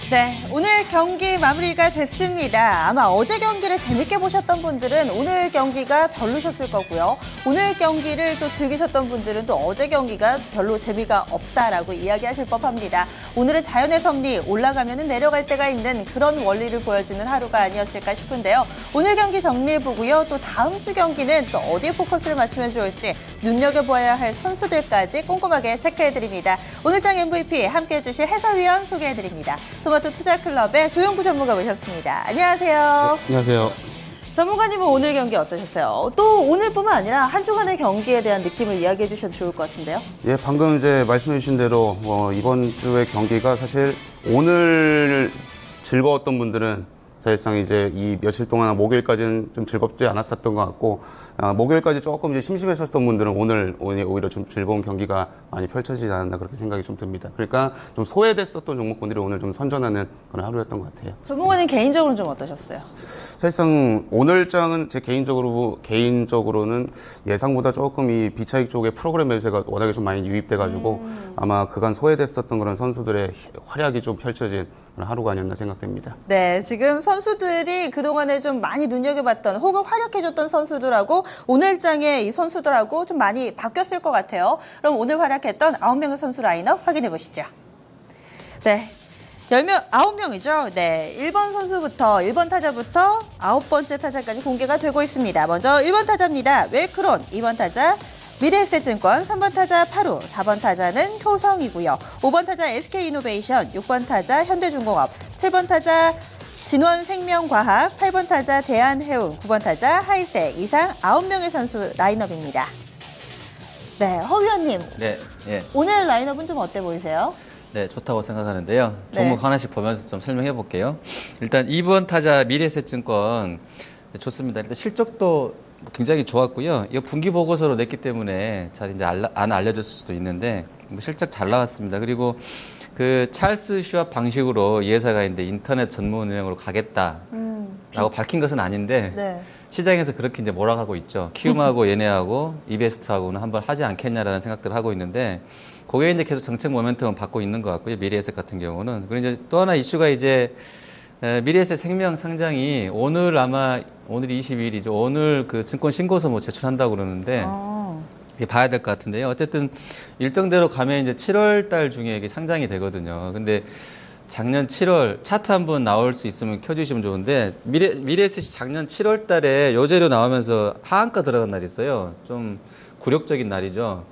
네, 오늘 경기 마무리가 됐습니다. 아마 어제 경기를 재밌게 보셨던 분들은 오늘 경기가 별로셨을 거고요. 오늘 경기를 또 즐기셨던 분들은 또 어제 경기가 별로 재미가 없다라고 이야기하실 법합니다. 오늘은 자연의 섭리, 올라가면 내려갈 때가 있는 그런 원리를 보여주는 하루가 아니었을까 싶은데요. 오늘 경기 정리해보고요. 또 다음 주 경기는 또 어디에 포커스를 맞추면 좋을지 눈여겨봐야 할 선수들까지 꼼꼼하게 체크해드립니다. 오늘장 MVP 함께해 주실 해설위원 소개해드립니다. 토마토 투자클럽의 조용구 전문가 모셨습니다. 안녕하세요. 네, 안녕하세요. 전문가님은 오늘 경기 어떠셨어요? 또 오늘뿐만 아니라 한 주간의 경기에 대한 느낌을 이야기해 주셔도 좋을 것 같은데요. 예, 방금 이제 말씀해 주신 대로 이번 주의 경기가 사실 오늘 즐거웠던 분들은 사실상 이제 이 며칠 동안 목요일까지는 좀 즐겁지 않았었던 것 같고, 목요일까지 조금 이제 심심했었던 분들은 오늘 오히려 좀 즐거운 경기가 많이 펼쳐지지 않았나 그렇게 생각이 좀 듭니다. 그러니까 좀 소외됐었던 종목군들이 오늘 좀 선전하는 그런 하루였던 것 같아요. 전문가님 개인적으로는 좀 어떠셨어요? 사실상 오늘장은 제 개인적으로는 예상보다 조금 이 비차익 쪽의 프로그램 매수세가 워낙에 좀 많이 유입돼가지고 아마 그간 소외됐었던 그런 선수들의 활약이 좀 펼쳐진 그런 하루가 아니었나 생각됩니다. 네, 지금 선수들이 그동안에 좀 많이 눈여겨봤던 혹은 활약해줬던 선수들하고 오늘장의 이 선수들하고 좀 많이 바뀌었을 것 같아요. 그럼 오늘 활약했던 9명의 선수 라인업 확인해 보시죠. 네. 9명이죠. 네. 1번 선수부터, 1번 타자부터 9번째 타자까지 공개가 되고 있습니다. 먼저 1번 타자입니다. 웰크론, 2번 타자 미래에셋증권, 3번 타자 파루, 4번 타자는 효성이고요. 5번 타자 SK이노베이션, 6번 타자 현대중공업, 7번 타자 진원생명과학, 8번 타자 대한해운, 9번 타자 하이세 이상 9명의 선수 라인업입니다. 네, 허 위원님. 네, 예. 오늘 라인업은 좀 어때 보이세요? 네, 좋다고 생각하는데요. 네. 종목 하나씩 보면서 좀 설명해 볼게요. 일단 2번 타자 미래에셋증권 좋습니다. 일단 실적도 굉장히 좋았고요. 이거 분기 보고서로 냈기 때문에 잘 이제 안 알려졌을 수도 있는데 실적 잘 나왔습니다. 그리고 그 찰스 슈왑 방식으로 이 회사가 이제 인터넷 전문 운영으로 가겠다라고 밝힌 것은 아닌데 네. 시장에서 그렇게 이제 몰아가고 있죠. 키움하고 얘네하고 이베스트하고는 한번 하지 않겠냐라는 생각들을 하고 있는데 그게 이제 계속 정책 모멘텀을 받고 있는 것 같고요. 미래에셋 같은 경우는. 그리고 이제 또 하나 이슈가 이제 미래에셋 생명 상장이 오늘이 22일이죠. 오늘 그 증권 신고서 뭐 제출한다고 그러는데 봐야 될 것 같은데요. 어쨌든 일정대로 가면 이제 7월 달 중에 이게 상장이 되거든요. 근데 작년 7월 차트 한번 나올 수 있으면 켜주시면 좋은데 미래에셋이 작년 7월 달에 요재료 나오면서 하한가 들어간 날이 있어요. 좀 굴욕적인 날이죠.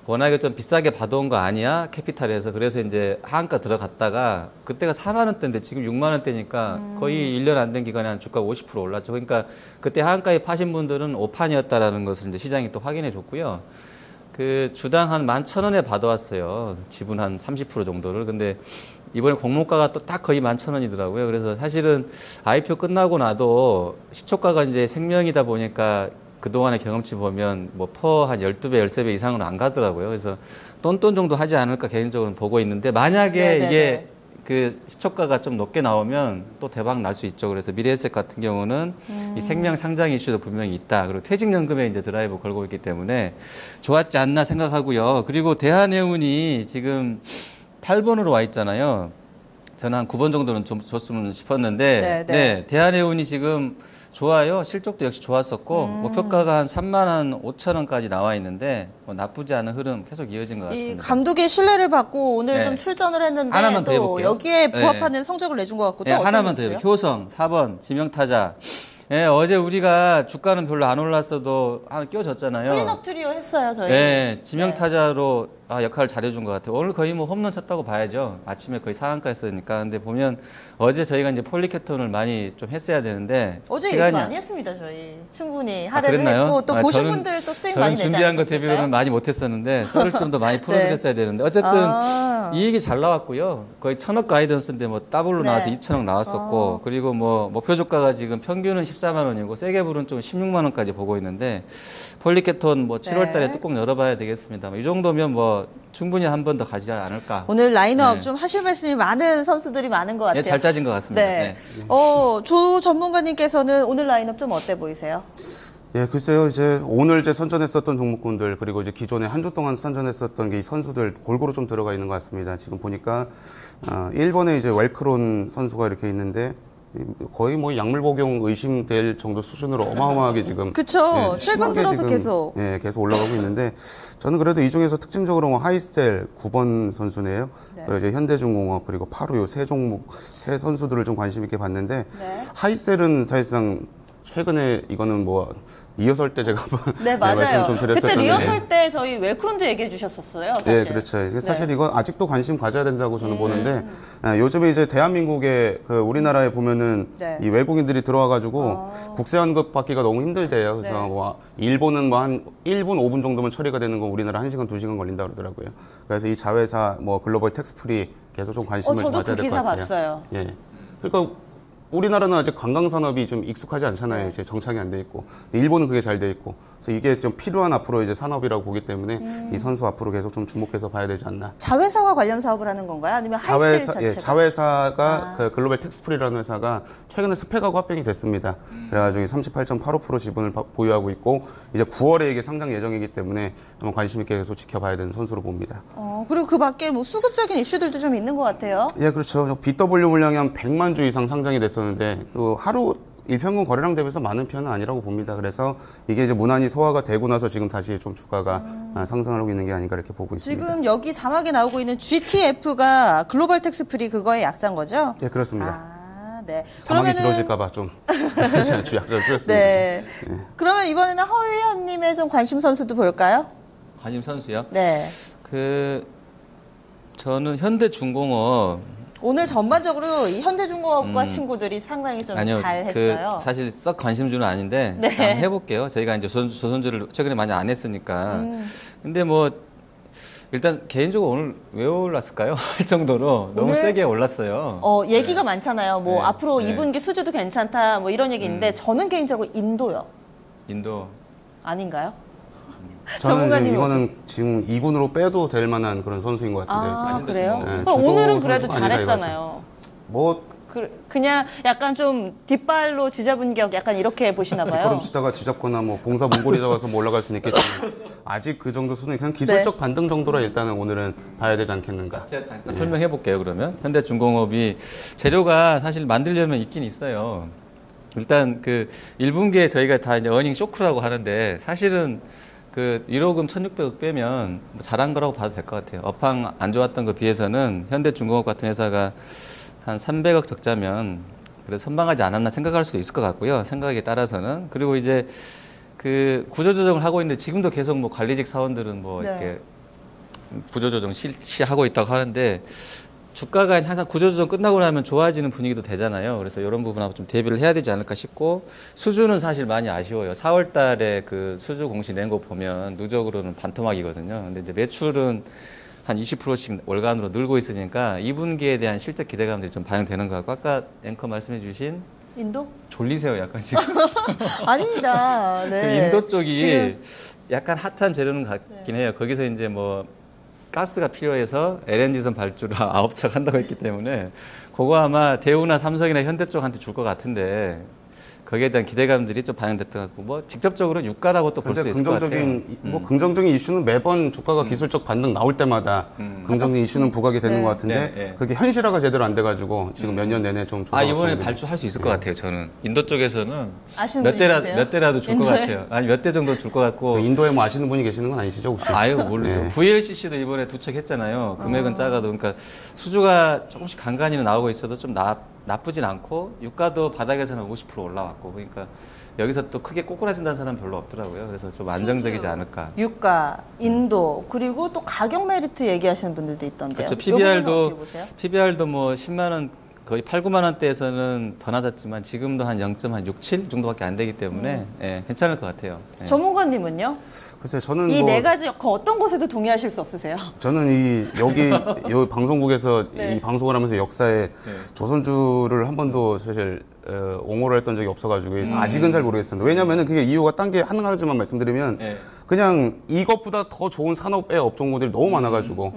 워낙에 좀 비싸게 받아온 거 아니야? 캐피탈에서. 그래서 이제 하한가 들어갔다가 그때가 4만 원대인데 지금 6만 원대니까 거의 1년 안 된 기간에 한 주가가 50% 올랐죠. 그러니까 그때 하한가에 파신 분들은 오판이었다라는 것을 이제 시장이 또 확인해 줬고요. 그 주당 한 11,000원에 받아왔어요. 지분 한 30% 정도를. 근데 이번에 공모가가 또 딱 거의 11,000원이더라고요. 그래서 사실은 IPO 끝나고 나도 시초가가 이제 생명이다 보니까 그동안의 경험치 보면 뭐 퍼 한 12배, 13배 이상은 안 가더라고요. 그래서 똔똔 정도 하지 않을까 개인적으로는 보고 있는데 만약에 네네네. 이게 그 시초가가 좀 높게 나오면 또 대박 날 수 있죠. 그래서 미래에셋 같은 경우는 이 생명 상장 이슈도 분명히 있다. 그리고 퇴직연금에 이제 드라이브 걸고 있기 때문에 좋았지 않나 생각하고요. 그리고 대한해운이 지금 8번으로 와 있잖아요. 저는 한 9번 정도는 좀 줬으면 싶었는데 네, 대한해운이 지금 좋아요. 실적도 역시 좋았었고 목표가가 한 3만 5천 원까지 나와 있는데 뭐 나쁘지 않은 흐름 계속 이어진 것 같습니다. 이 감독의 신뢰를 받고 오늘 네. 좀 출전을 했는데 하나만 더 또 해볼게요. 여기에 부합하는 네. 성적을 내준 것 같고 또 네, 어떤 하나만 더 선수요? 해볼게요. 효성 4번 지명타자. 네, 어제 우리가 주가는 별로 안 올랐어도 하나 끼워줬잖아요. 클린업 트리오 했어요 저희. 네, 지명타자로 역할을 잘해준 것 같아요. 오늘 거의 뭐 홈런 쳤다고 봐야죠. 아침에 거의 상한가 했으니까. 근데 보면 어제 저희가 이제 폴리케톤을 많이 좀 했어야 되는데 어제 시간이 얘기 많이 했습니다 저희. 충분히 할애를 했고 또 보신 분들 또 수익 많이 내지 준비한 거 않으셨을까요? 대비로는 많이 못했었는데 썰을 좀 더 많이 풀어드렸어야 되는데 어쨌든 이익이 잘 나왔고요. 거의 1,000억 가이던스인데 뭐 더블로 나와서 2,000억 나왔었고 그리고 뭐 목표 주가가 지금 평균은 14만 원이고 세게 부른 쪽은 16만 원까지 보고 있는데 폴리케톤 뭐 7월 달에 뚜껑 열어봐야 되겠습니다. 이 정도면 뭐 충분히 한 번 더 가지 않을까. 오늘 라인업 좀 하실 말씀이 많은 선수들이 많은 것 같아요. 네, 잘 짜진 것 같습니다. 네. 조 전문가님께서는 오늘 라인업 좀 어때 보이세요? 예, 글쎄요, 이제 오늘 이제 선전했었던 종목군들, 그리고 이제 기존에 한 주 동안 선전했었던 게 이 선수들 골고루 좀 들어가 있는 것 같습니다. 지금 보니까, 1번에 이제 웰크론 선수가 이렇게 있는데, 거의 뭐 약물 복용 의심될 정도 수준으로 어마어마하게 지금. 그쵸. 예, 최근 심하게 들어서 지금, 계속. 예, 계속 올라가고 있는데, 저는 그래도 이 중에서 특징적으로 뭐 하이셀 9번 선수네요. 네. 그리고 이제 현대중공업, 그리고 파루 요 세 종목, 세 선수들을 좀 관심 있게 봤는데, 네. 하이셀은 사실상 최근에 이거는 뭐 리허설 때 제가 네, 맞아요. 말씀 좀 드렸었는데 그때 리허설 때 저희 웰크론도 얘기해 주셨었어요. 사실. 예, 그렇죠. 이게 사실 이거 아직도 관심 가져야 된다고 저는 보는데 요즘에 이제 대한민국에 그 우리나라에 보면은 네. 이 외국인들이 들어와가지고 국세 환급 받기가 너무 힘들대요. 그래서 네. 뭐 일본은 뭐 한 1분, 5분 정도면 처리가 되는 건 우리나라 1시간, 2시간 걸린다 그러더라고요. 그래서 이 자회사 뭐 글로벌 텍스프리 계속 좀 관심을 저도 가져야 그 될 것 기사 같아요. 봤어요. 예. 그러니까 우리나라는 아직 관광산업이 좀 익숙하지 않잖아요. 이제 정착이 안 돼 있고. 일본은 그게 잘 돼 있고. 그래서 이게 좀 필요한 앞으로 이제 산업이라고 보기 때문에 이 선수 앞으로 계속 좀 주목해서 봐야 되지 않나. 자회사와 관련 사업을 하는 건가요? 아니면 하이셀 자체가? 예, 자회사가 그 글로벌 텍스프리라는 회사가 최근에 스펙하고 합병이 됐습니다. 그래가지고 38.85% 지분을 보유하고 있고 이제 9월에 이게 상장 예정이기 때문에 한번 관심 있게 계속 지켜봐야 되는 선수로 봅니다. 그리고 그 밖에 뭐 수급적인 이슈들도 좀 있는 것 같아요. 예, 그렇죠. BW 물량이 한 100만 주 이상 상장이 됐었는데 그 하루 일평균 거래량 대비해서 많은 편은 아니라고 봅니다. 그래서 이게 이제 무난히 소화가 되고 나서 지금 다시 좀 주가가 상승을 하고 있는 게 아닌가 이렇게 보고 있습니다. 지금 여기 자막에 나오고 있는 GTF가 글로벌 텍스프리 그거의 약자인 거죠? 예, 그렇습니다. 아, 네. 자막이 길어질까봐 좀 제가 주 약자를 쓰였습니다. 네. 그러면 이번에는 허위현님의 좀 관심 선수도 볼까요? 관심 선수요? 네. 저는 현대중공업 오늘 전반적으로 이 현대중공업과 친구들이 상당히 좀 아니요, 잘했어요. 사실 썩 관심주는 아닌데 네. 한번 해볼게요. 저희가 이제 조선주를 최근에 많이 안 했으니까. 근데 뭐 일단 개인적으로 오늘 왜 올랐을까요? 할 정도로 너무 오늘 세게 올랐어요. 얘기가 많잖아요. 뭐 네. 앞으로 네. 2분기 수주도 괜찮다 뭐 이런 얘기 있는데 저는 개인적으로 인도요. 인도. 아닌가요? 저는 지금 전문가님 이거는 지금 2군으로 빼도 될 만한 그런 선수인 것 같은데. 아, 지금. 그래요? 네, 그럼 주도 오늘은 그래도 선수가 아니라 잘했잖아요. 뭐 그냥 약간 좀 뒷발로 쥐잡은 격 약간 이렇게 보시나 봐요. 뒷걸음 치다가 쥐잡거나 뭐 봉사 몽골이 잡아서 뭐 올라갈 수는 있겠지만 아직 그 정도 수준이 그냥 기술적 네. 반등 정도로 일단은 오늘은 봐야 되지 않겠는가. 제가 잠깐 설명해 볼게요. 그러면 현대중공업이 재료가 사실 만들려면 있긴 있어요. 일단 그 1분기에 저희가 다 이제 어닝 쇼크라고 하는데 사실은 그 1호금 1,600억 빼면 뭐 잘한 거라고 봐도 될 것 같아요. 업황 안 좋았던 거 비해서는 현대중공업 같은 회사가 한 300억 적자면 그래도 선방하지 않았나 생각할 수도 있을 것 같고요. 생각에 따라서는. 그리고 이제 그 구조조정을 하고 있는데 지금도 계속 뭐 관리직 사원들은 뭐 네. 이렇게 구조조정 실시하고 있다고 하는데 주가가 항상 구조조정 끝나고 나면 좋아지는 분위기도 되잖아요. 그래서 이런 부분하고 좀 대비를 해야 되지 않을까 싶고 수주는 사실 많이 아쉬워요. 4월 달에 그 수주 공시 낸 거 보면 누적으로는 반토막이거든요. 근데 이제 매출은 한 20%씩 월간으로 늘고 있으니까 2분기에 대한 실적 기대감들이 좀 반영되는 것 같고 아까 앵커 말씀해 주신 인도? 졸리세요 약간 지금. 아닙니다. 네. 그 인도 쪽이 지금 약간 핫한 재료는 같긴 해요. 거기서 이제 뭐 가스가 필요해서 LNG선 발주를 9척 한다고 했기 때문에 그거 아마 대우나 삼성이나 현대 쪽한테 줄 것 같은데 거기에 대한 기대감들이 좀 반영됐던 것 같고 뭐 직접적으로 유가라고 또 볼 수 근데 있을 것 같아요. 긍정적인 이슈는 매번 주가가 기술적 반등 나올 때마다 긍정적인 이슈는 부각이 되는 네. 것 같은데 네, 네. 그게 현실화가 제대로 안 돼가지고 지금 몇 년 내내 좀 조사가 이번에 좀 발주할 수 있을 것 같아요. 저는 인도 쪽에서는 아시는 몇 분이 있으세요? 몇 대라도 줄 것 인도에? 같아요. 아니 몇 대 정도 줄 것 같고. 인도에 뭐 아시는 분이 계시는 건 아니시죠 혹시? 아유 모르죠. 네. VLCC도 이번에 2척 했잖아요. 금액은 작아도 그러니까 수주가 조금씩 간간히는 나오고 있어도 좀 나쁘진 않고 유가도 바닥에서는 50% 올라왔고 그러니까 여기서 또 크게 꼬꾸라진다는 사람 별로 없더라고요. 그래서 좀 안정적이지 않을까. 유가, 인도, 그리고 또 가격 메리트 얘기하시는 분들도 있던데요. 그렇죠. 요거는 어떻게 보세요? PBR도 뭐 10만 원 거의 8, 9만 원대에서는 더 낮았지만 지금도 한 0.67 정도밖에 안 되기 때문에 예, 괜찮을 것 같아요. 예. 전문가님은요? 글쎄 저는 이 뭐 네 가지 그 어떤 것에도 동의하실 수 없으세요? 저는 여기 방송국에서 네. 이 방송을 하면서 역사에 조선주를 한 번도 사실 옹호를 했던 적이 없어가지고 아직은 잘 모르겠습니다. 왜냐면은 그게 이유가 딴 게 한 가지만 말씀드리면 네. 그냥 이것보다 더 좋은 산업의 업종들이 너무 많아가지고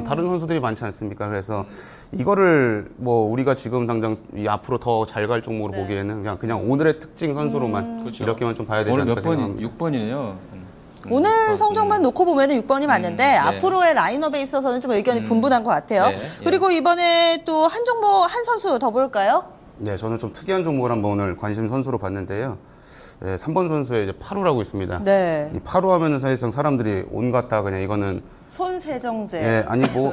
다른 선수들이 많지 않습니까? 그래서 이거를 뭐 우리가 지금 당장 이 앞으로 더 잘 갈 종목으로 네. 보기에는 그냥 오늘의 특징 선수로만 그렇죠. 이렇게만 좀 봐야 되지 오늘 않을까 몇 번이 생각합니다. 6번이네요. 오늘 성적만 놓고 보면은 6번이 맞는데 네. 앞으로의 라인업에 있어서는 좀 의견이 분분한 것 같아요. 네. 그리고 이번에 또 한 종목 한 선수 더 볼까요? 네, 저는 좀 특이한 종목을 한번 오늘 관심 선수로 봤는데요. 네, 3번 선수의 이제 파루라고 있습니다. 네. 이 파루 하면은 사실상 사람들이 온갖 다 그냥 이거는 손세정제. 예, 아니 뭐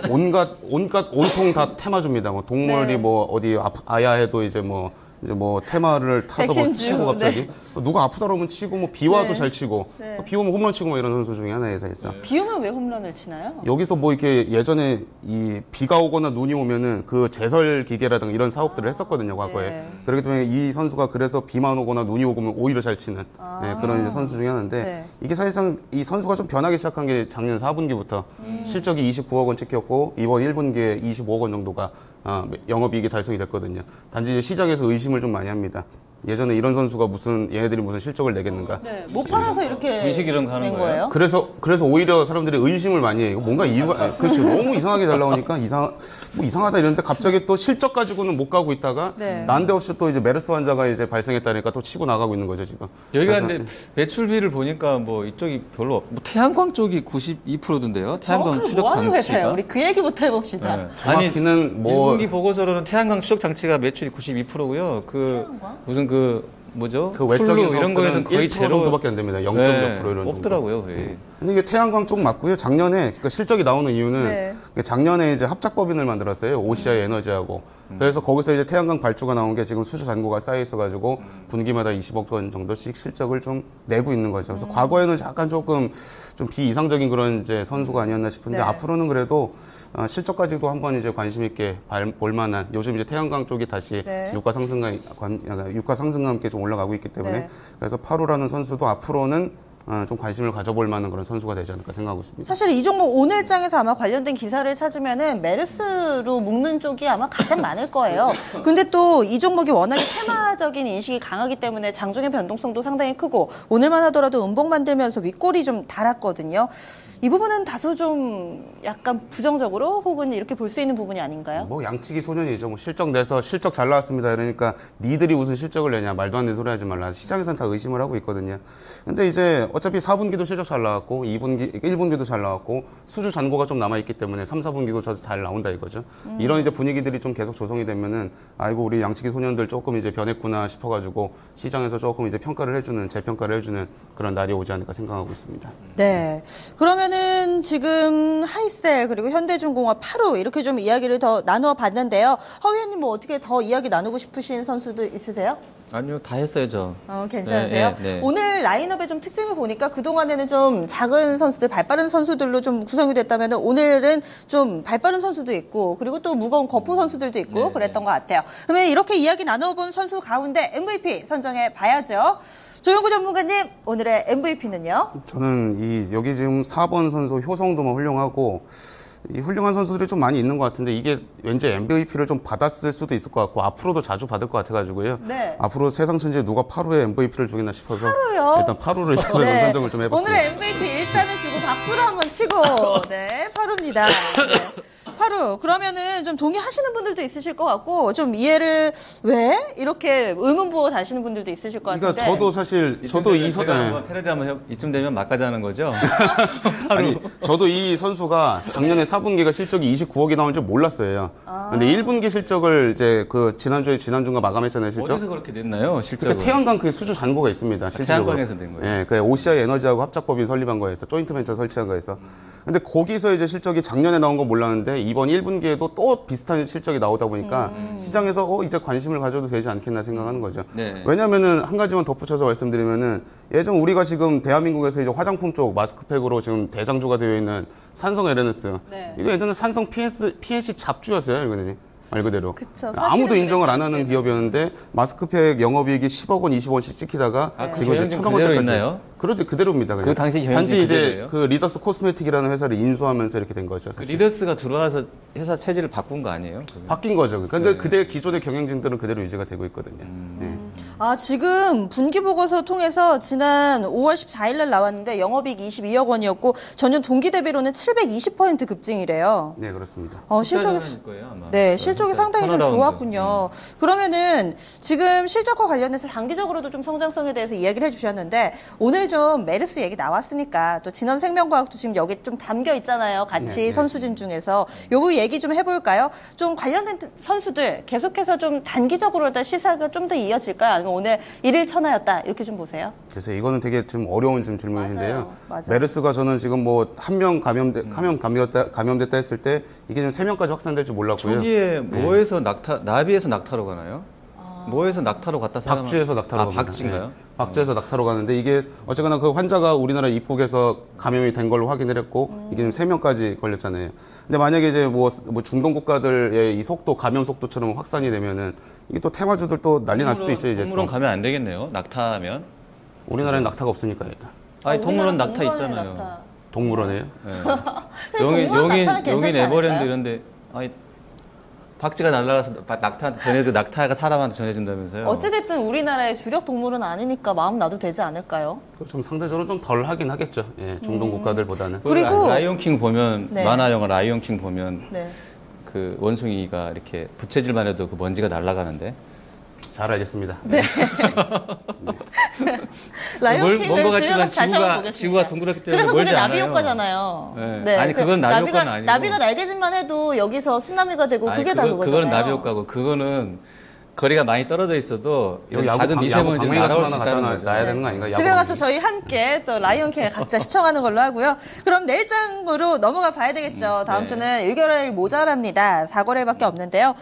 온통 다 테마주입니다. 뭐 동물이 네. 뭐 어디 아야 해도 이제 뭐 테마를 타서 뭐 백신주, 치고 갑자기 누가 아프다 그러면 치고 뭐 비 와도 네. 잘 치고 네. 비 오면 홈런 치고 뭐 이런 선수 중에 하나예요, 사실상. 비 오면 왜 홈런을 치나요? 여기서 뭐 이렇게 예전에 이 비가 오거나 눈이 오면은 그 제설 기계라든가 이런 사업들을 했었거든요, 과거에. 네. 그렇기 때문에 이 선수가 그래서 비만 오거나 눈이 오면 오히려 잘 치는 네, 그런 이제 선수 중에 하나인데 네. 이게 사실상 이 선수가 좀 변하기 시작한 게 작년 4분기부터 실적이 29억 원 찍혔고 이번 1분기에 25억 원 정도가 영업이익이 달성이 됐거든요. 단지 이제 시장에서 의심을 좀 많이 합니다. 예전에 이런 선수가 얘네들이 무슨 실적을 내겠는가. 네. 못 팔아서 이렇게 분식 이런 거 하는 된 거예요? 그래서 오히려 사람들이 의심을 많이 해요. 뭔가 이유가, 그렇죠. 너무 이상하게 잘 나오니까 이상하다 이러는데 갑자기 또 실적 가지고는 못 가고 있다가 네. 난데없이 또 이제 메르스 환자가 이제 발생했다니까 또 치고 나가고 있는 거죠, 지금. 여기가 그래서- 근데 매출비를 보니까 뭐 이쪽이 별로 뭐 태양광 쪽이 92%던데요. 태양광 추적 뭐 하는 회사예요? 장치가. 우리 그 얘기부터 해봅시다. 네. 정확히는 뭐 1분기 보고서로는 태양광 추적 장치가 매출이 92%고요. 무슨 뭐죠? 그 외적인 플루 이런 거에서는 거의 1% 제로 정도밖에 안 됩니다. 0. 몇 프로 이런 정도. 없더라고요. 예. 근데 이게 태양광 쪽 맞고요. 작년에 그러니까 실적이 나오는 이유는 네. 작년에 이제 합작법인을 만들었어요. OCI 에너지하고. 그래서 거기서 이제 태양광 발주가 나온 게 지금 수주 잔고가 쌓여 있어가지고 분기마다 20억 원 정도씩 실적을 좀 내고 있는 거죠. 그래서 과거에는 약간 조금 좀 비이상적인 그런 이제 선수가 아니었나 싶은데 네. 앞으로는 그래도 실적까지도 한번 이제 관심 있게 볼 만한 요즘 이제 태양광 쪽이 다시 네. 유가 상승과 함께 좀 올라가고 있기 때문에 네. 그래서 파루라는 선수도 앞으로는 좀 관심을 가져볼 만한 그런 선수가 되지 않을까 생각하고 있습니다. 사실 이 종목 오늘장에서 아마 관련된 기사를 찾으면은 메르스로 묶는 쪽이 아마 가장 많을 거예요. 근데 또 이 종목이 워낙에 테마적인 인식이 강하기 때문에 장중의 변동성도 상당히 크고 오늘만 하더라도 음봉 만들면서 윗골이 좀 달았거든요. 이 부분은 다소 좀 약간 부정적으로 혹은 이렇게 볼 수 있는 부분이 아닌가요? 뭐 양치기 소년이죠. 뭐 실적 내서 실적 잘 나왔습니다. 그러니까 니들이 무슨 실적을 내냐 말도 안 되는 소리 하지 말라. 시장에서는 다 의심을 하고 있거든요. 근데 이제 어차피 4분기도 실적 잘 나왔고 1분기도 잘 나왔고 수주 잔고가 좀 남아 있기 때문에 3, 4분기도 잘 나온다 이거죠. 이런 이제 분위기들이 좀 계속 조성이 되면은 아이고 우리 양치기 소년들 조금 이제 변했구나 싶어가지고 시장에서 조금 이제 재평가를 해주는 그런 날이 오지 않을까 생각하고 있습니다. 네. 그러면은 지금 하이셀 그리고 현대중공업 파루 이렇게 좀 이야기를 더 나누어 봤는데요. 허 의원님 뭐 어떻게 더 이야기 나누고 싶으신 선수들 있으세요? 아니요, 다 했어요, 저. 괜찮으세요? 네, 네, 네. 오늘 라인업의 좀 특징을 보니까 그동안에는 좀 작은 선수들, 발빠른 선수들로 좀 구성이 됐다면 오늘은 좀 발빠른 선수도 있고 그리고 또 무거운 거푸 선수들도 있고 네, 그랬던 것 같아요. 그러면 이렇게 이야기 나눠본 선수 가운데 MVP 선정해 봐야죠. 조영구 전문가님, 오늘의 MVP는요? 저는 여기 지금 4번 선수 효성도만 훌륭하고 이 훌륭한 선수들이 좀 많이 있는 것 같은데 이게 왠지 MVP를 좀 받았을 수도 있을 것 같고 앞으로도 자주 받을 것 같아가지고요. 네. 앞으로 세상 천지에 누가 파루에 MVP를 주겠나 싶어서 파루요? 일단 파루를 선정을 좀 해봤습니다. 오늘의 MVP 일단은 주고 박수를 한번 치고 네, 파루입니다. 네. 파루, 그러면은 좀 동의하시는 분들도 있으실 것 같고 좀 이해를 왜 이렇게 의문 부호 다시는 분들도 있으실 것 같은데. 그러니까 저도 사실 저도 이 제가 한번 패러디 한번 이쯤 되면 막가자는 거죠. 아니 저도 이 선수가 작년에 4분기가 실적이 29억이 나온 줄 몰랐어요. 근데 1분기 실적을 이제 그 지난주가 마감했잖아요, 실적. 어디서 그렇게 됐나요, 실적은? 그러니까 태양광 그 수주 잔고가 있습니다. 실질적으로. 태양광에서 된 거예요? 예, 그 OCI 에너지하고 합작법인 설립한 거에서 조인트 벤처 설치한 거에서. 근데 거기서 이제 실적이 작년에 나온 건 몰랐는데 이번 1분기에도 또 비슷한 실적이 나오다 보니까 시장에서 이제 관심을 가져도 되지 않겠나 생각하는 거죠. 네. 왜냐면은 한 가지만 덧붙여서 말씀드리면은 예전 우리가 지금 대한민국에서 이제 화장품 쪽 마스크팩으로 지금 대장주가 되어 있는 산성 에르네스. 네. 이거 예전에 산성 PNC 잡주였어요, 이거는. 말 그대로. 그쵸, 아무도 사실은 인정을 안 하는 그랬기 기업이었는데 마스크팩 영업이익이 10억 원, 20원씩 찍히다가 아, 그 지금 이제 경영 좀 1,000억 그대로 원대까지. 있나요? 그런데 그대로입니다. 그냥. 그 당시 경영진 단지 이제 그대로예요? 그 리더스 코스메틱이라는 회사를 인수하면서 이렇게 된 거죠. 그 사실. 리더스가 들어와서 회사 체질을 바꾼 거 아니에요? 바뀐 거죠. 근데 네. 그때 기존의 경영진들은 그대로 유지가 되고 있거든요. 네. 아, 지금 분기보고서 통해서 지난 5월 14일 날 나왔는데 영업이익 22억 원이었고 전년 동기 대비로는 720% 급증이래요. 네, 그렇습니다. 실적이 거예요, 아마. 네, 실적이 상당히 좀 턴어라운드. 좋았군요. 그러면은 지금 실적과 관련해서 단기적으로도 좀 성장성에 대해서 이야기를 해주셨는데 오늘 좀 메르스 얘기 나왔으니까 또 진원생명과학도 지금 여기 좀 담겨 있잖아요. 같이 네. 선수진 중에서 요거 얘기 좀 해볼까요? 좀 관련된 선수들 계속해서 좀 단기적으로 시사가 좀 더 이어질까요? 아니면 오늘 일일 천하였다 이렇게 좀 보세요. 그래서 이거는 되게 좀 어려운 좀 질문이신데요. 맞아요. 메르스가 저는 지금 뭐 한 명 감염됐다 했을 때 이게 좀 3명까지 확산될 줄 몰랐고요. 저기에 뭐에서 나비에서 낙타로 가나요? 뭐에서 낙타로 갔다 살아나? 박쥐에서 낙타로 갑니다. 박쥐인가요? 네. 박쥐에서 낙타로 가는데 이게 어쨌거나 그 환자가 우리나라 입국해서 감염이 된 걸로 확인을 했고 이게 좀 3명까지 걸렸잖아요. 근데 만약에 이제 뭐 중동 국가들의 이 속도 감염 속도처럼 확산이 되면은 이게 또 테마주들 또 난리 날 수도 있죠. 이제 동물원 또. 가면 안 되겠네요. 낙타면. 우리나라엔 낙타가 없으니까 일단 동물원 우리나라 낙타 동물원에 있잖아요. 낙타. 동물원이에요. 네. 동물원 낙타는 여긴 괜찮지 에버랜드 않을까요? 이런데 아니 박쥐가 날아가서 낙타한테 전해줘 낙타가 사람한테 전해준다면서요? 어찌됐든 우리나라의 주력 동물은 아니니까 마음 놔도 되지 않을까요? 좀 상대적으로 좀 덜 하긴 하겠죠. 예, 중동 국가들보다는. 그리고- 라이온킹 보면 네. 만화 영화 라이온킹 보면 네. 그 원숭이가 이렇게 부채질만 해도 그 먼지가 날아가는데 잘 알겠습니다. 라이온킹을 뭔것 같지만 집에 가서 다시 한번 보겠습니다. 지구가 둥그렇기 때문에 그래서 멀지 그게 나비 않아요. 효과잖아요. 네. 아니, 그건 나비 효과는 아니고. 나비가 날개짓만 해도 여기서 쓰나미가 되고 아니, 그게 다 그거잖아요. 그거는 나비 효과고 그거는 거리가 많이 떨어져 있어도 여기 작은 미세먼지가 방맹이 날아올 같은 수 거 있다는 하나 거죠. 놔야 되는 거 아닌가? 집에 가서 저희 함께 또 라이온킹을 각자 시청하는 걸로 하고요. 그럼 내일장으로 넘어가 봐야 되겠죠. 다음 네. 주는 1개월이 모자랍니다. 4거래밖에 없는데요.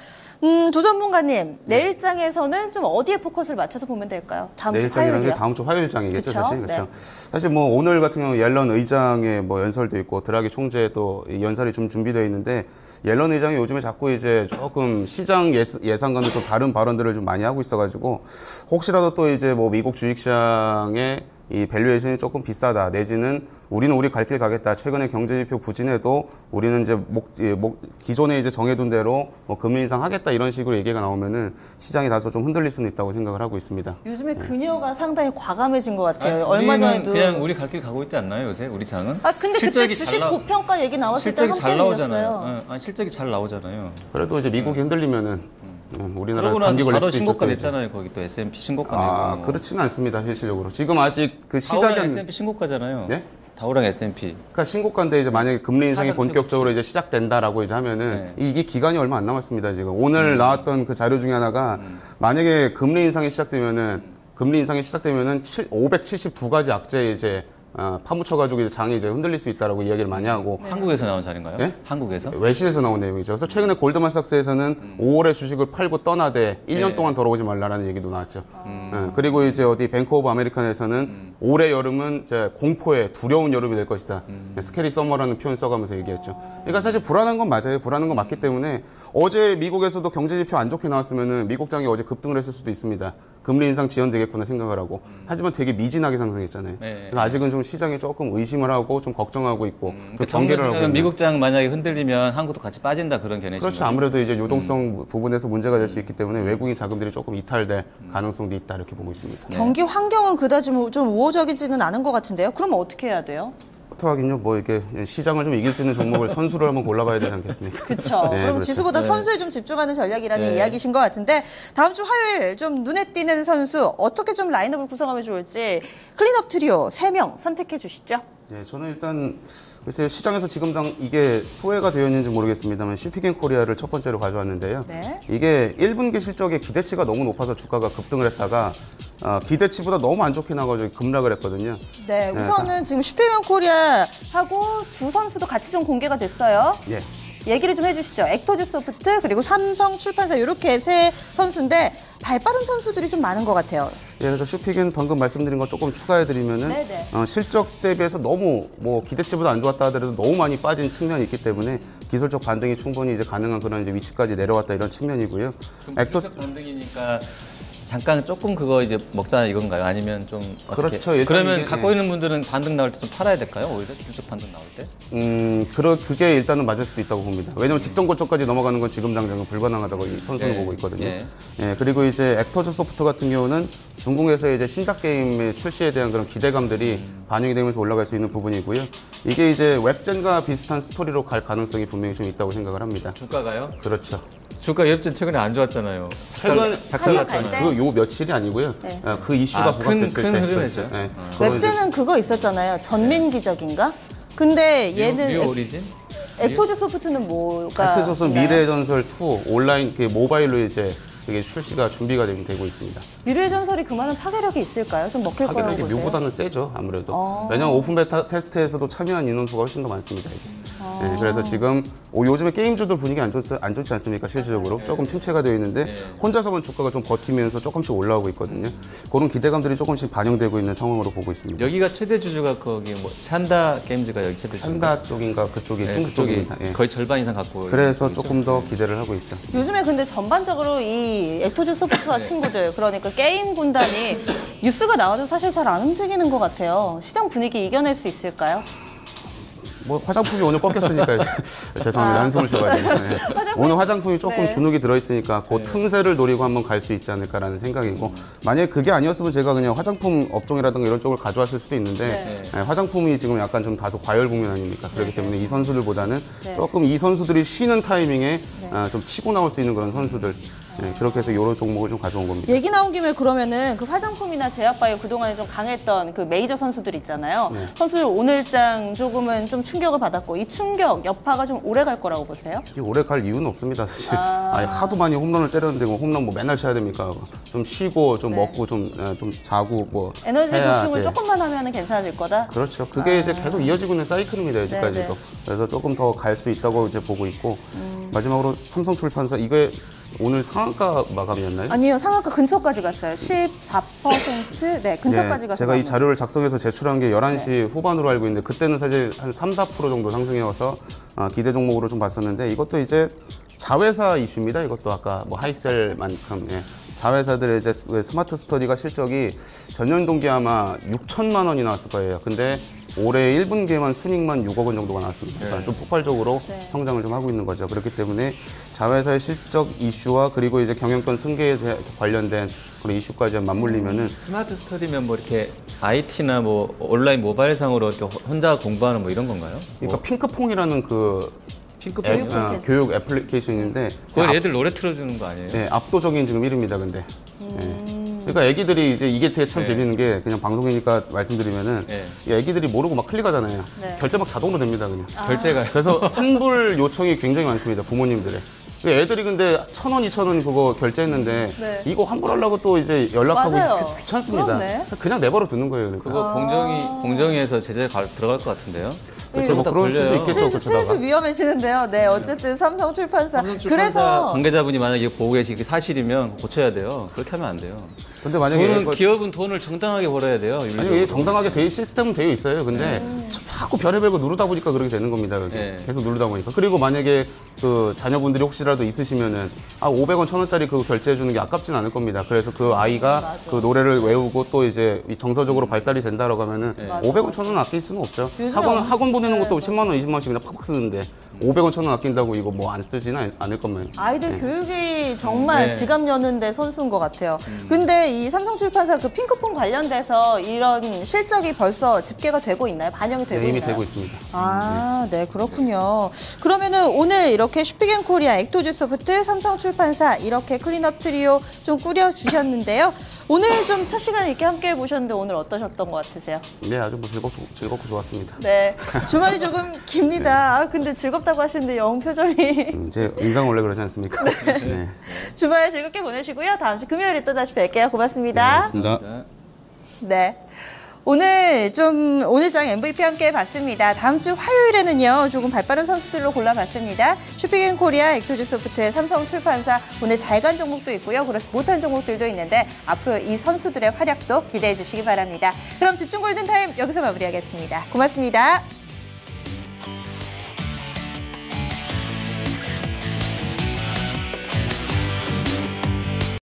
조 전문가님, 내일장에서는 좀 어디에 포커스를 맞춰서 보면 될까요? 다음 주 내일장이라는 게 화요일이요? 다음 주 화요일장이겠죠, 그쵸? 사실. 그렇죠. 네. 사실 뭐 오늘 같은 경우 옐런 의장의 뭐 연설도 있고 드라기 총재도 이 연설이 좀 준비되어 있는데 옐런 의장이 요즘에 자꾸 이제 조금 시장 예상과는 좀 다른 발언들을 좀 많이 하고 있어가지고 혹시라도 또 이제 뭐 미국 주식시장의 이 밸류에이션이 조금 비싸다 내지는 우리는 우리 갈 길 가겠다. 최근에 경제지표 부진해도 우리는 이제 기존에 이제 정해둔 대로 뭐 금리 인상하겠다 이런 식으로 얘기가 나오면은 시장이 다소 좀 흔들릴 수는 있다고 생각을 하고 있습니다. 요즘에 그녀가 상당히 과감해진 것 같아요. 아니, 얼마 우리는 전에도. 그냥 우리 갈 길 가고 있지 않나요 요새 우리 장은? 아, 근데 그때 실적이 주식 잘 고평가 얘기 나왔을 때 실적이 함께 잘 나오잖아요. 밀렸어요. 아니, 실적이 잘 나오잖아요. 그래도 이제 미국이 흔들리면은 우리나라 그러고 나서 감기 걸릴 바로 수도 신고가 있죠, 이제. 냈잖아요. 거기 또 S&P 신고가 아, 내고. 그렇지는 않습니다, 실질적으로. 지금 아직 그 다우랑 시작은, S&P 신고가잖아요. 네? 다우랑 S&P. 그러니까 신고가인데 이제 만약에 금리 인상이 사상 본격적으로 이제 시작된다라고 이제 하면은 네. 이게 기간이 얼마 안 남았습니다, 지금. 오늘 나왔던 그 자료 중에 하나가 만약에 금리 인상이 시작되면은 572가지 악재에 이제 파묻혀가지고 이제 장이 이제 흔들릴 수 있다라고 이야기를 많이 하고 한국에서 나온 자료인가요? 네? 한국에서? 외신에서 나온 내용이죠. 그래서 최근에 골드만삭스에서는 5월에 주식을 팔고 떠나되 1년 네. 동안 돌아오지 말라라는 얘기도 나왔죠. 그리고 이제 어디 뱅크 오브 아메리칸에서는 올해 여름은 이제 공포에 두려운 여름이 될 것이다. 스캐리 서머라는 표현 써가면서 얘기했죠. 그러니까 사실 불안한 건 맞아요. 불안한 건 맞기 때문에 어제 미국에서도 경제지표 안 좋게 나왔으면은 미국장이 어제 급등을 했을 수도 있습니다. 금리 인상 지연되겠구나 생각을 하고. 하지만 되게 미진하게 상승했잖아요. 네. 그래서 아직은 좀 시장이 조금 의심을 하고 좀 걱정하고 있고 좀 그 경계를 하고 있는. 미국장 만약에 흔들리면 한국도 같이 빠진다 그런 견해죠. 그렇죠. 아무래도 이제 유동성 부분에서 문제가 될 수 있기 때문에 외국인 자금들이 조금 이탈될 가능성도 있다 이렇게 보고 있습니다. 경기 환경은 그다지 좀 우호적이지는 않은 것 같은데요. 그러면 어떻게 해야 돼요? 어떡하긴요. 뭐 이렇게 시장을 좀 이길 수 있는 종목을 선수를 한번 골라봐야 되지 않겠습니까? 그렇죠. 네, 그럼 그렇죠. 지수보다 네. 선수에 좀 집중하는 전략이라는 네. 이야기신 것 같은데 다음 주 화요일 좀 눈에 띄는 선수 어떻게 좀 라인업을 구성하면 좋을지 클린업 트리오 3명 선택해 주시죠. 네, 저는 일단 글쎄요 시장에서 지금 당 이게 소외가 되어 있는지 모르겠습니다만 슈피겐 코리아를 첫 번째로 가져왔는데요. 네. 이게 1분기 실적의 기대치가 너무 높아서 주가가 급등을 했다가 기대치보다 너무 안 좋게 나가지고 급락을 했거든요. 네, 우선은 지금 슈페이먼 코리아하고 두 선수도 같이 좀 공개가 됐어요. 예. 얘기를 좀 해주시죠. 액터즈 소프트 그리고 삼성 출판사 이렇게 세 선수인데 발 빠른 선수들이 좀 많은 것 같아요. 예, 그래서 슈픽은 방금 말씀드린 거 조금 추가해드리면은 네네. 실적 대비해서 너무 뭐 기대치보다 안 좋았다 하더라도 너무 많이 빠진 측면이 있기 때문에 기술적 반등이 충분히 이제 가능한 그런 이제 위치까지 내려왔다 이런 측면이고요. 실적 반등이니까 잠깐 조금 그거 이제 먹자 이건가요? 아니면 좀 어떻게? 그렇죠. 일단 그러면 이게, 갖고 있는 분들은 반등 나올 때 좀 팔아야 될까요? 오히려 실적 반등 나올 때? 그게 일단은 맞을 수도 있다고 봅니다. 왜냐면 직전 고점까지 넘어가는 건 지금 당장은 불가능하다고 이 선수는 예. 보고 있거든요. 예. 예, 그리고 이제 액터즈 소프트 같은 경우는 중국에서 이제 신작 게임의 출시에 대한 그런 기대감들이 반영이 되면서 올라갈 수 있는 부분이고요. 이게 이제 웹젠과 비슷한 스토리로 갈 가능성이 분명히 좀 있다고 생각을 합니다. 주가가요? 그렇죠. 주가 웹진 최근에 안 좋았잖아요. 최근 작살났잖아요. 요 며칠이 아니고요. 네. 그 이슈가 부각됐을 큰 때. 흐름이죠. 네. 그거 이제 웹진은 그거 있었잖아요. 전민 기적인가? 근데 얘는 뉴 오리진? 액토즈 소프트는 뭐가? 액트소스는 있나요? 미래의 전설 2 온라인 그 모바일로 이제 그게 출시가 준비가 되고 있습니다. 미래의 전설이 그만한 파괴력이 있을까요? 좀 먹힐 거라고 가격이 보세요. 뮤보다는 세죠, 아무래도. 왜냐면 오픈 베타 테스트에서도 참여한 인원수가 훨씬 더 많습니다. 이게. 네, 그래서 지금 요즘에 게임주들 분위기 안 좋지 않습니까, 실질적으로. 조금 침체가 되어 있는데 혼자서만 주가가 좀 버티면서 조금씩 올라오고 있거든요. 그런 기대감들이 조금씩 반영되고 있는 상황으로 보고 있습니다. 여기가 최대 주주가 거기 뭐 샨다 게임즈가 여기 최대 주주. 샨다 쪽인가 그쪽이 중국 그쪽이 쪽입니다. 예. 거의 절반 이상 갖고. 그래서 있는 쪽이죠. 조금 더 기대를 하고 있죠. 요즘에 근데 전반적으로 이 액토즈 소프트와 친구들, 그러니까 게임 군단이 뉴스가 나와도 사실 잘 안 움직이는 것 같아요. 시장 분위기 이겨낼 수 있을까요? 뭐 화장품이 오늘 꺾였으니까 죄송합니다. 한숨을 쉬어가지고. 네. 오늘 화장품이 조금 네. 주눅이 들어있으니까 그 틈새를 노리고 한번 갈 수 있지 않을까라는 생각이고 만약에 그게 아니었으면 제가 그냥 화장품 업종이라든가 이런 쪽을 가져왔을 수도 있는데 네, 화장품이 지금 약간 좀 다소 과열 국면 아닙니까? 그렇기 때문에 이 선수들보다는 조금 이 선수들이 쉬는 타이밍에 좀 치고 나올 수 있는 그런 선수들 그렇게 해서 이런 종목을 좀 가져온 겁니다. 얘기 나온 김에 그러면은 그 화장품이나 제약바이오 그동안에 좀 강했던 그 메이저 선수들 있잖아요. 선수들 오늘장 조금은 좀 충격을 받았고 이 충격 여파가 좀 오래 갈 거라고 보세요? 오래 갈 이유는 없습니다, 사실. 아니, 하도 많이 홈런을 때렸는데 뭐 홈런 뭐 맨날 쳐야 됩니까? 좀 쉬고 좀 먹고 좀 자고 뭐 에너지 해야 보충을 이제 조금만 하면 괜찮아질 거다? 그렇죠. 그게 이제 계속 이어지고 있는 사이클입니다, 여기까지도. 네. 그래서 조금 더 갈 수 있다고 이제 보고 있고 마지막으로 삼성출판사 이게 오늘 상한가 마감이었나요? 아니요, 상한가 근처까지 갔어요. 14%? 네, 근처까지 가서. 제가 이 자료를 작성해서 제출한 게 11시 후반으로 알고 있는데 그때는 사실 한 3, 4% 정도 상승해 와서 기대 종목으로 좀 봤었는데 이것도 이제 자회사 이슈입니다. 이것도 아까 뭐 하이셀만큼 자회사들의 이제 스마트 스터디가 실적이 전년 동기 아마 6천만 원이 나왔을 거예요. 근데 올해 1분기에만 순익만 6억 원 정도가 나왔습니다. 그러니까 좀 폭발적으로 성장을 좀 하고 있는 거죠. 그렇기 때문에 자회사의 실적 이슈와 그리고 이제 경영권 승계에 관련된 그런 이슈까지 맞물리면은 스마트 스터디면 뭐 이렇게 IT나 뭐 온라인 모바일상으로 이렇게 혼자 공부하는 뭐 이런 건가요? 그러니까 핑크퐁이라는 그 핑크폰이요? 교육 애플리케이션인데 그걸 애들 노래 틀어주는 거 아니에요? 네, 압도적인 지금 1위입니다, 근데. 그러니까 애기들이 이제 이게 되게 참 재밌는 게 그냥 방송이니까 말씀드리면은 이 애기들이 모르고 막 클릭하잖아요. 결제 막 자동으로 됩니다, 그냥. 결제가 그래서 환불 요청이 굉장히 많습니다, 부모님들의. 애들이 근데 1,000원, 2,000원 그거 결제했는데 이거 환불하려고 또 이제 연락하고 맞아요. 귀찮습니다. 그렇네. 그냥 내버려 두는 거예요, 그러니까. 그거 공정위에서 제재 들어갈 것 같은데요? 그래서 뭐 그럴 수도 있겠죠, 슬슬 그러다가. 위험해지는데요. 네, 어쨌든 삼성출판사. 그래서 관계자분이 만약에 보고 계시는 게 사실이면 고쳐야 돼요. 그렇게 하면 안 돼요. 근데 만약에 기업은 돈을 정당하게 벌어야 돼요. 아니, 이게 정당하게 시스템은 되어 있어요. 근데 자꾸 별의별 거 누르다 보니까 그렇게 되는 겁니다. 여기. 계속 누르다 보니까. 그리고 만약에 그 자녀분들이 혹시라도 있으시면은 500원, 1,000원짜리 그거 결제해 주는 게 아깝진 않을 겁니다. 그래서 그 아이가 그 노래를 외우고 또 이제 정서적으로 발달이 된다라고 하면은 500원, 1,000원 아낄 수는 없죠. 학원 보내는 것도 10만 원, 20만 원씩 그냥 팍팍 쓰는데 500원, 1,000원 아낀다고 이거 뭐 안 쓰지는 않을 겁니다. 아이들 교육이 정말 지갑 여는데 선수인 것 같아요. 근데 이 삼성출판사 그 핑크폰 관련돼서 이런 실적이 벌써 집계가 되고 있나요? 반영이 되고 이미 있나요? 되고 있습니다. 아, 네, 그렇군요. 그러면은 오늘 이렇게 슈피겐코리아, 액토즈 소프트, 삼성출판사 이렇게 클린업 트리오 좀 꾸려주셨는데요. 오늘 좀 첫 시간 이렇게 함께 해보셨는데 오늘 어떠셨던 것 같으세요? 네, 아주 뭐 즐겁고 좋았습니다. 네, 주말이 조금 깁니다. 아, 근데 즐겁다고 하시는데 영 표정이. 제 인상 원래 그러지 않습니까? 네. 주말 즐겁게 보내시고요. 다음 주 금요일에 또 다시 뵐게요. 고맙습니다. 고맙습니다. 네. 오늘장 MVP 함께 봤습니다. 다음 주 화요일에는요, 조금 발빠른 선수들로 골라봤습니다. 슈피겐코리아, 액토즈 소프트, 삼성출판사, 오늘 잘 간 종목도 있고요. 그렇지 못한 종목들도 있는데, 앞으로 이 선수들의 활약도 기대해 주시기 바랍니다. 그럼 집중 골든타임 여기서 마무리하겠습니다. 고맙습니다.